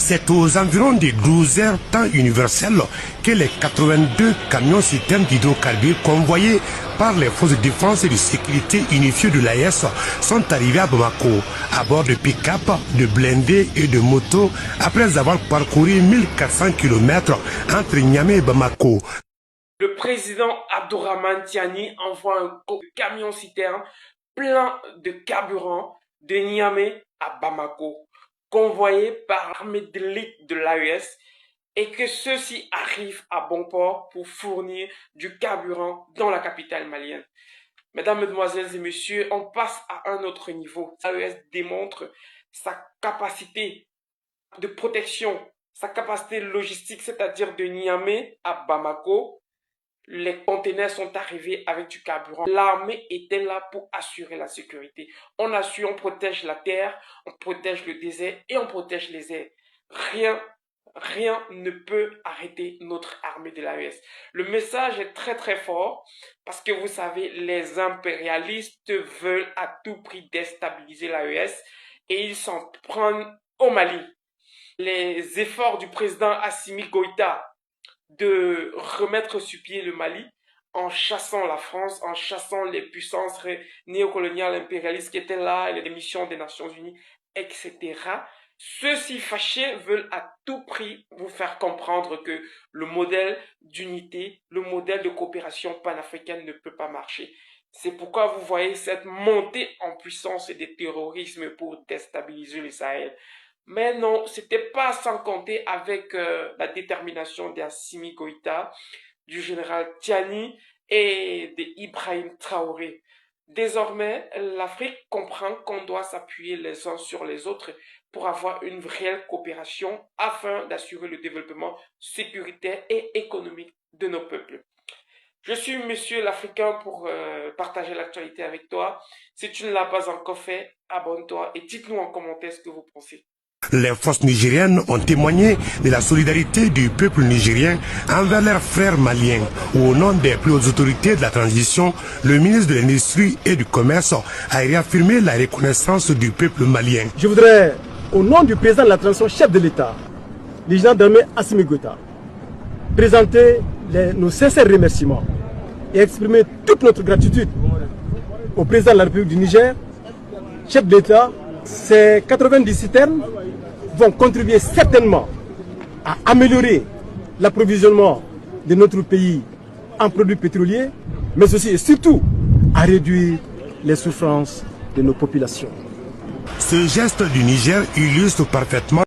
C'est aux environs des 12 heures temps universel que les 82 camions citernes d'hydrocarbures convoyés par les forces de défense et de sécurité unifiées de l'AES sont arrivés à Bamako à bord de pick-up, de blindés et de motos après avoir parcouru 1400 km entre Niamey et Bamako. Le président Abdourahmane Tiani envoie un camion citerne plein de carburant de Niamey à Bamako, convoyé par l'armée d'élite de l'AES, et que ceux-ci arrivent à bon port pour fournir du carburant dans la capitale malienne. Mesdames, Mesdemoiselles et Messieurs, on passe à un autre niveau. L'AES démontre sa capacité de protection, sa capacité logistique, c'est-à-dire de Niamey à Bamako. Les conteneurs sont arrivés avec du carburant. L'armée était là pour assurer la sécurité. On assure, on protège la terre, on protège le désert et on protège les airs. Rien ne peut arrêter notre armée de l'AES. Le message est très très fort parce que vous savez, les impérialistes veulent à tout prix déstabiliser l'AES et ils s'en prennent au Mali. Les efforts du président Assimi Goïta de remettre sur pied le Mali en chassant la France, en chassant les puissances néocoloniales impérialistes qui étaient là, les missions des Nations Unies, etc. Ceux-ci fâchés veulent à tout prix vous faire comprendre que le modèle d'unité, le modèle de coopération panafricaine ne peut pas marcher. C'est pourquoi vous voyez cette montée en puissance des terrorismes pour déstabiliser le Sahel. Mais non, c'était pas sans compter avec la détermination d'Assimi Goïta, du général Tiani et d'Ibrahim Traoré. Désormais, l'Afrique comprend qu'on doit s'appuyer les uns sur les autres pour avoir une réelle coopération afin d'assurer le développement sécuritaire et économique de nos peuples. Je suis Monsieur l'Africain pour partager l'actualité avec toi. Si tu ne l'as pas encore fait, abonne-toi et dites-nous en commentaire ce que vous pensez. Les forces nigériennes ont témoigné de la solidarité du peuple nigérien envers leurs frères maliens. Au nom des plus hautes autorités de la transition, le ministre de l'Industrie et du Commerce a réaffirmé la reconnaissance du peuple malien. Je voudrais, au nom du président de la transition, chef de l'État, le général d'armée Assimi Goïta, présenter nos sincères remerciements et exprimer toute notre gratitude au président de la République du Niger, chef de l'État. Ces 90 citernes vont contribuer certainement à améliorer l'approvisionnement de notre pays en produits pétroliers, mais aussi et surtout à réduire les souffrances de nos populations. Ce geste du Niger illustre parfaitement